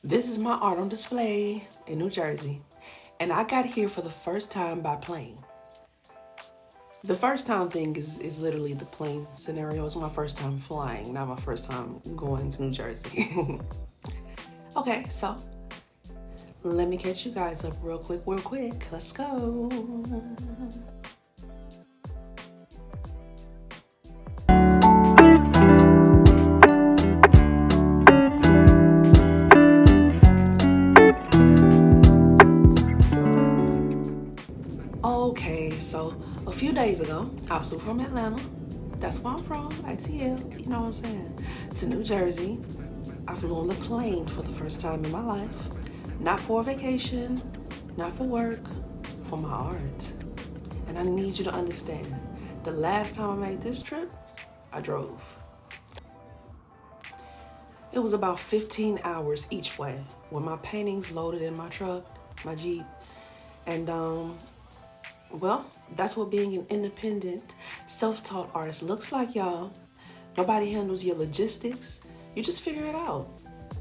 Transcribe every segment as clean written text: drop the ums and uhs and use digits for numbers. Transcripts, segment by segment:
This is my art on display in New Jersey, and I got here for the first time by plane. The first time thing is literally the plane scenario. It's my first time flying, not my first time going to New Jersey. Okay, so let me catch you guys up real quick. Let's go. Okay, so a few days ago, I flew from Atlanta. That's where I'm from, ITL, you know what I'm saying, to New Jersey. I flew on the plane for the first time in my life. Not for a vacation, not for work, for my art. And I need you to understand, the last time I made this trip, I drove. It was about 15 hours each way with my paintings loaded in my truck, my Jeep. And well, that's what being an independent, self-taught artist looks like, y'all. Nobody handles your logistics. You just figure it out.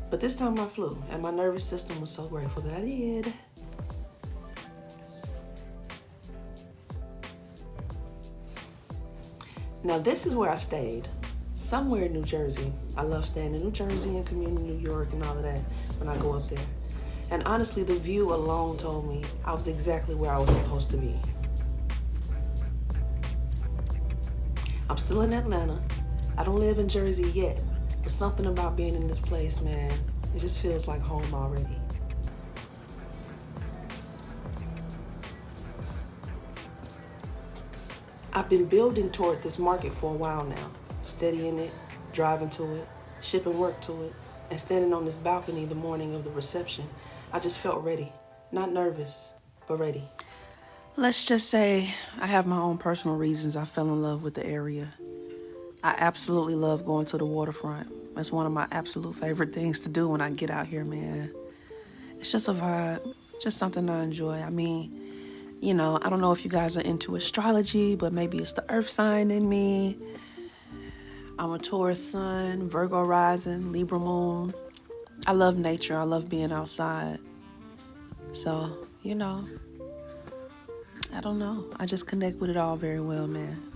But this time I flew, and my nervous system was so grateful that I did. Now this is where I stayed, somewhere in New Jersey. I love staying in New Jersey and commuting in New York and all of that when I go up there. And honestly, the view alone told me I was exactly where I was supposed to be. I'm still in Atlanta. I don't live in Jersey yet, but something about being in this place, man, it just feels like home already. I've been building toward this market for a while now, studying it, driving to it, shipping work to it, and standing on this balcony the morning of the reception. I just felt ready, not nervous, but ready. Let's just say I have my own personal reasons I fell in love with the area. I absolutely love going to the waterfront. That's one of my absolute favorite things to do when I get out here, man. It's just a vibe, just something I enjoy. I mean, you know, I don't know if you guys are into astrology, but maybe it's the earth sign in me. I'm a Taurus sun, Virgo rising, Libra moon. I love nature. I love being outside. So, you know, I don't know. I just connect with it all very well, man.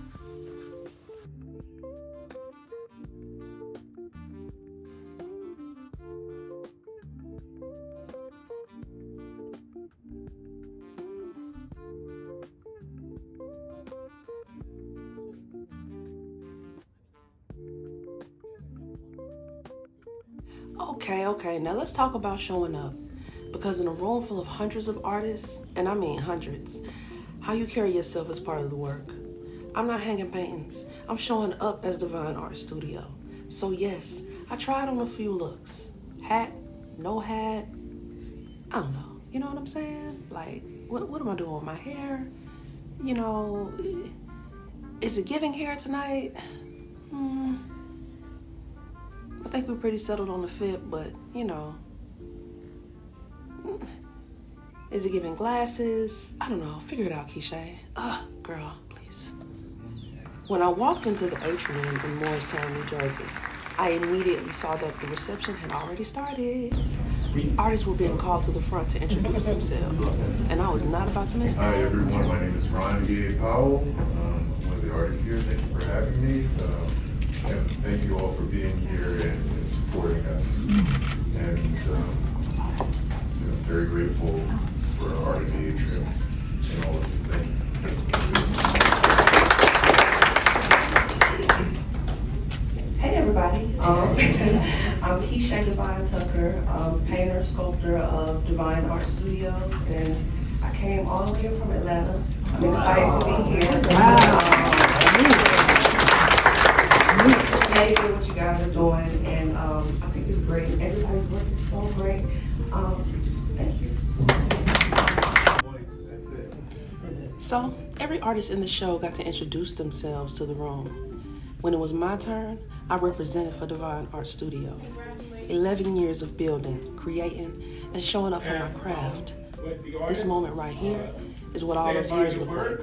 Okay, now let's talk about showing up. Because in a room full of hundreds of artists, and I mean hundreds, how you carry yourself is part of the work. I'm not hanging paintings. I'm showing up as Divine Art Studio. So yes, I tried on a few looks. Hat, no hat, I don't know. You know what I'm saying? Like, what am I doing with my hair? You know, is it giving hair tonight? I think we're pretty settled on the fit, but you know, is it giving glasses? I don't know. Figure it out, Keisha. Girl, please. When I walked into the atrium in Morristown, New Jersey, I immediately saw that the reception had already started. Artists were being called to the front to introduce themselves, and I was not about to miss that. Hi everyone, my name is Ron D. Powell. I'm one of the artists here. Thank you for having me. And thank you all for being here and supporting us. And very grateful for Art of the Atrium and all of you. Thank you. Hey everybody, I'm Keisha Divine Tucker, painter, sculptor of Divine Art Studios, and I came all the way from Atlanta. I'm excited to be here. It's amazing what you guys are doing, and I think it's great. Everybody's working so great. Thank you. So, every artist in the show got to introduce themselves to the room. When it was my turn, I represented for Divine Art Studio. 11 years of building, creating, and showing up for my craft. This moment right here is what all those years look like.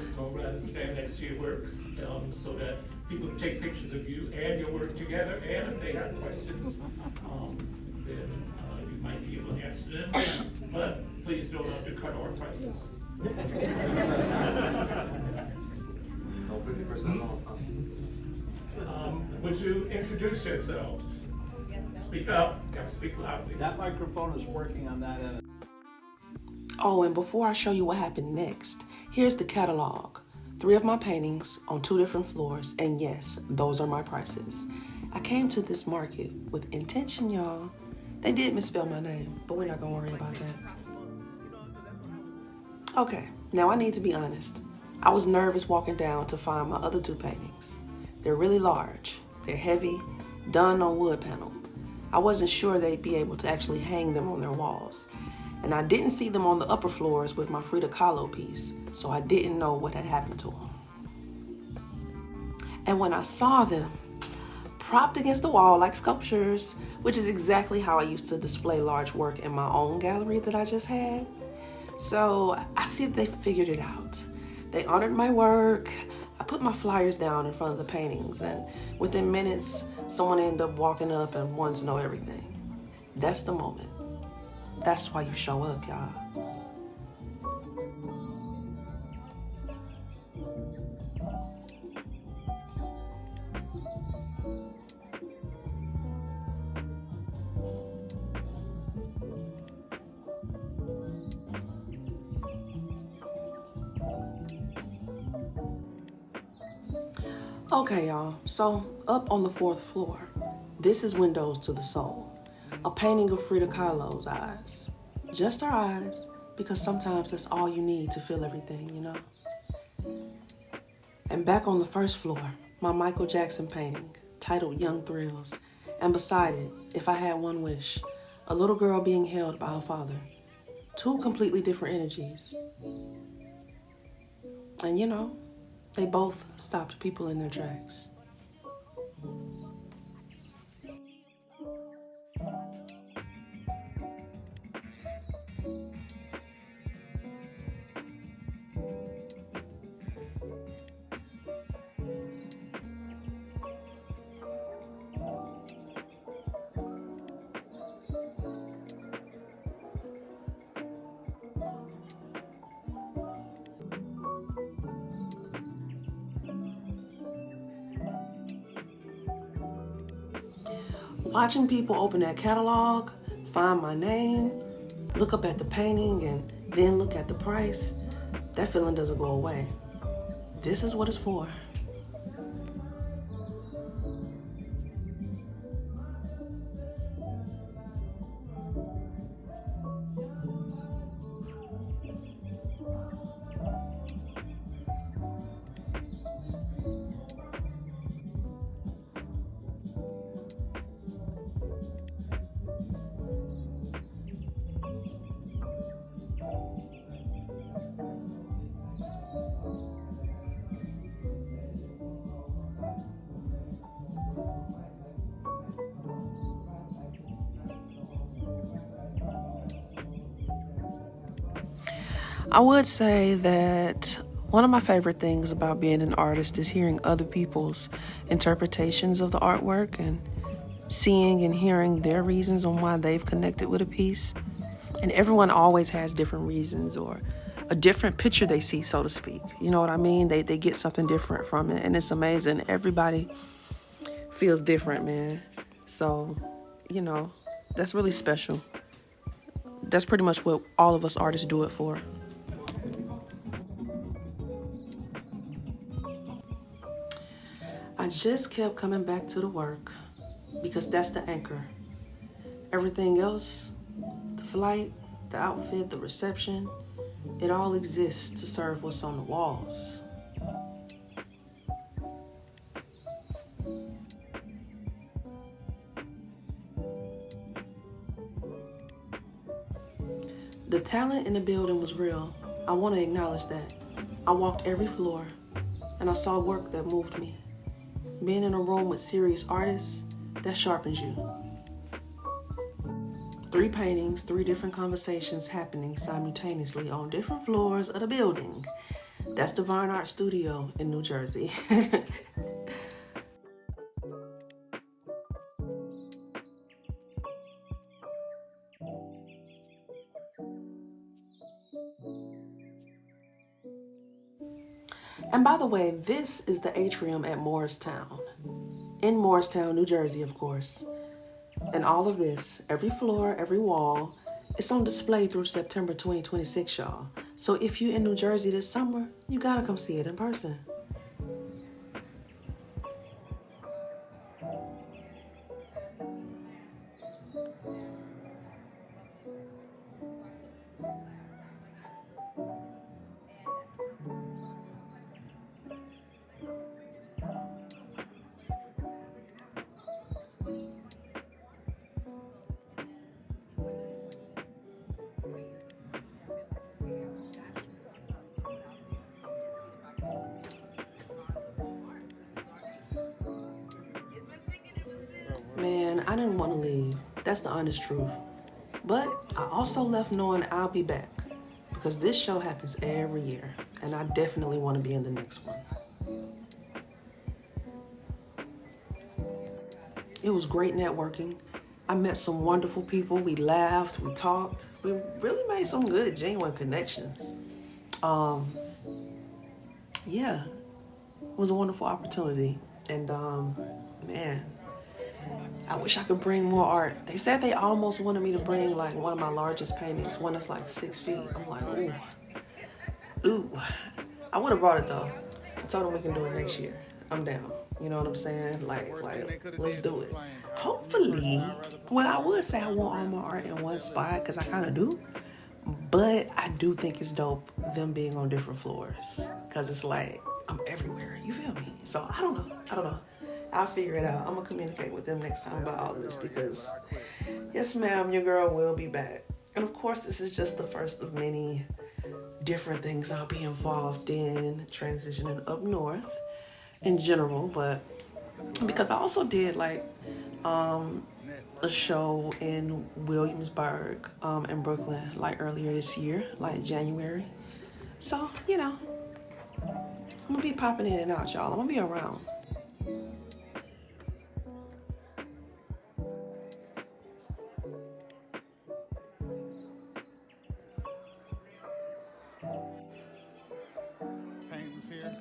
Stand next to your works so that people can take pictures of you and your work together, and if they have questions, then you might be able to accident, but please don't undercut our prices. No 50% off, huh? Would you introduce yourselves? Speak up, gotta speak loudly. That microphone is working on that end. Oh, and before I show you what happened next, here's the catalog. 3 of my paintings on 2 different floors, and yes, those are my prices. I came to this market with intention, y'all. They did misspell my name, but we're not gonna worry about that. Okay, now I need to be honest. I was nervous walking down to find my other 2 paintings. They're really large, they're heavy, done on wood panel. I wasn't sure they'd be able to actually hang them on their walls. And I didn't see them on the upper floors with my Frida Kahlo piece, so I didn't know what had happened to them. And when I saw them, propped against the wall like sculptures, which is exactly how I used to display large work in my own gallery that I just had. So I see that they figured it out. They honored my work. I put my flyers down in front of the paintings, and within minutes, someone ended up walking up and wanted to know everything. That's the moment. That's why you show up, y'all. Okay, y'all, so up on the 4th floor, this is Windows to the Soul, a painting of Frida Kahlo's eyes. Just her eyes, because sometimes that's all you need to feel everything, you know? And back on the 1st floor, my Michael Jackson painting, titled Young Thrills, and beside it, If I Had One Wish, a little girl being held by her father. 2 completely different energies. And you know, they both stopped people in their tracks. Watching people open that catalog, find my name, look up at the painting, and then look at the price, that feeling doesn't go away. This is what it's for. I would say that one of my favorite things about being an artist is hearing other people's interpretations of the artwork and seeing and hearing their reasons on why they've connected with a piece. And everyone always has different reasons or a different picture they see, so to speak. You know what I mean? They get something different from it, and it's amazing. Everybody feels different, man. So, you know, that's really special. That's pretty much what all of us artists do it for. I just kept coming back to the work because that's the anchor. Everything else, the flight, the outfit, the reception, it all exists to serve what's on the walls. The talent in the building was real. I want to acknowledge that. I walked every floor and I saw work that moved me. Being in a room with serious artists, that sharpens you. 3 paintings, 3 different conversations happening simultaneously on different floors of the building. That's Divine Art Studio in New Jersey. And by the way, this is the atrium at Morristown. In Morristown, New Jersey, of course. And all of this, every floor, every wall, it's on display through September 2026, y'all. So if you're in New Jersey this summer, you gotta come see it in person. Man, I didn't want to leave. That's the honest truth. But I also left knowing I'll be back because this show happens every year and I definitely want to be in the next one. It was great networking. I met some wonderful people. We laughed, we talked. We really made some good, genuine connections. Yeah, it was a wonderful opportunity. And man, I wish I could bring more art. They said they almost wanted me to bring like one of my largest paintings, one that's like 6 feet. I'm like, ooh. I would have brought it though. I told them we can do it next year. I'm down. You know what I'm saying? Like, let's do it. Hopefully, well, I would say I want all my art in one spot because I kind of do. But I do think it's dope them being on different floors because it's like I'm everywhere. You feel me? So I don't know. I'll figure it out. I'm gonna communicate with them next time about all of this because yes, ma'am, your girl will be back. And of course, this is just the first of many different things I'll be involved in transitioning up north in general, but because I also did like a show in Williamsburg in Brooklyn like earlier this year, like January. So, you know, I'm gonna be popping in and out, y'all. I'm gonna be around. Paintings here.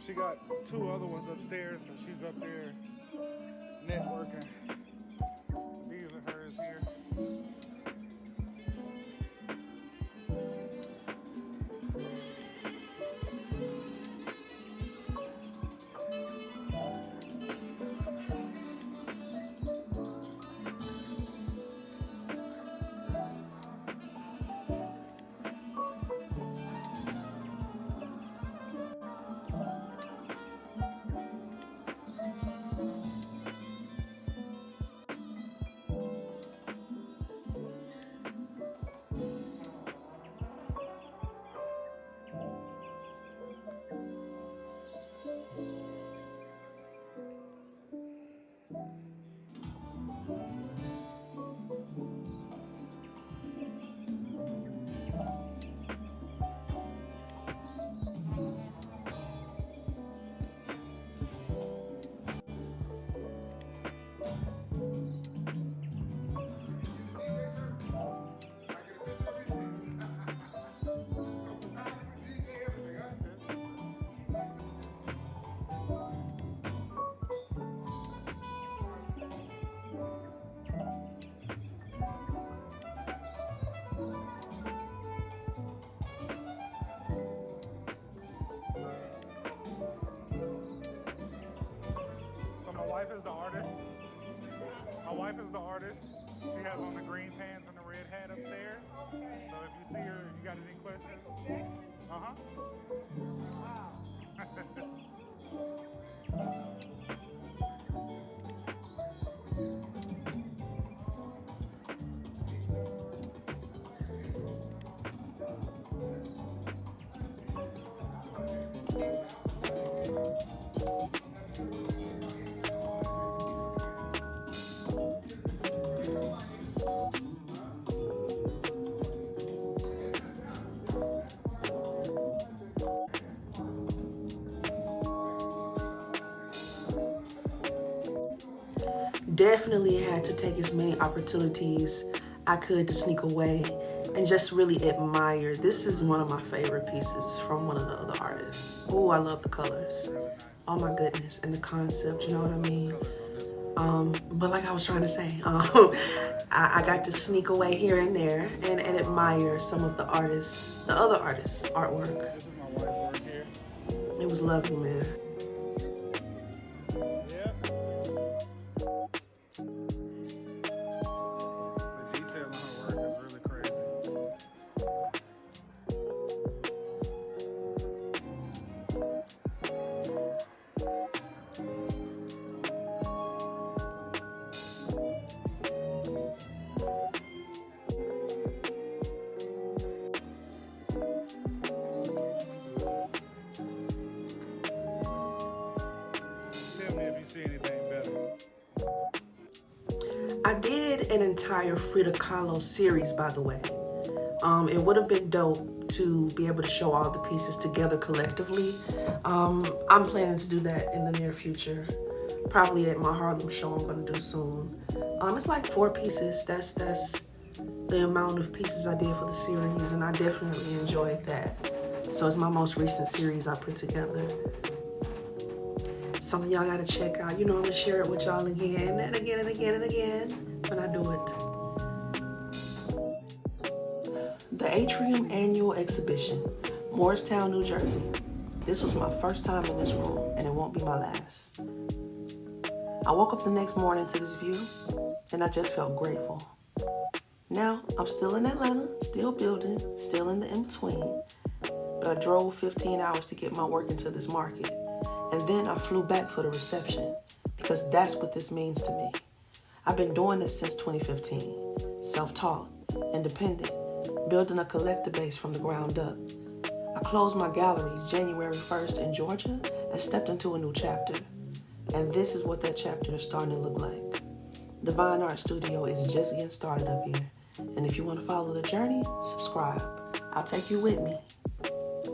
She got 2 other ones upstairs, and she's up there networking. These are hers here. My wife is the artist. My wife is the artist. She has on the green pants and the red hat upstairs. So if you see her, you got any questions? Uh-huh. Definitely had to take as many opportunities I could to sneak away and just really admire. This is one of my favorite pieces from one of the other artists. Oh, I love the colors. Oh my goodness, and the concept, you know what I mean? But like I was trying to say, I got to sneak away here and there and admire some of the other artists' artwork. This is my wife's work here. It was lovely, man. Yeah. The detail on her work is really crazy. Tell me if you see anything better. I did an entire Frida Kahlo series, by the way. It would have been dope to be able to show all the pieces together collectively. I'm planning to do that in the near future, probably at my Harlem show I'm gonna do soon. It's like 4 pieces. That's the amount of pieces I did for the series, and I definitely enjoyed that. So it's my most recent series I put together. Some of y'all gotta check out. You know I'm gonna share it with y'all again and again and again and again when I do it. The Atrium Annual Exhibition, Morristown, New Jersey. This was my first time in this room, and it won't be my last. I woke up the next morning to this view, and I just felt grateful. Now, I'm still in Atlanta, still building, still in the in-between, but I drove 15 hours to get my work into this market, and then I flew back for the reception, because that's what this means to me. I've been doing this since 2015, self-taught, independent, building a collector base from the ground up. I closed my gallery January 1st in Georgia and stepped into a new chapter. And this is what that chapter is starting to look like. Divine Art Studio is just getting started up here. And if you want to follow the journey, subscribe. I'll take you with me.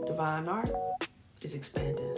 Divine Art is expanding.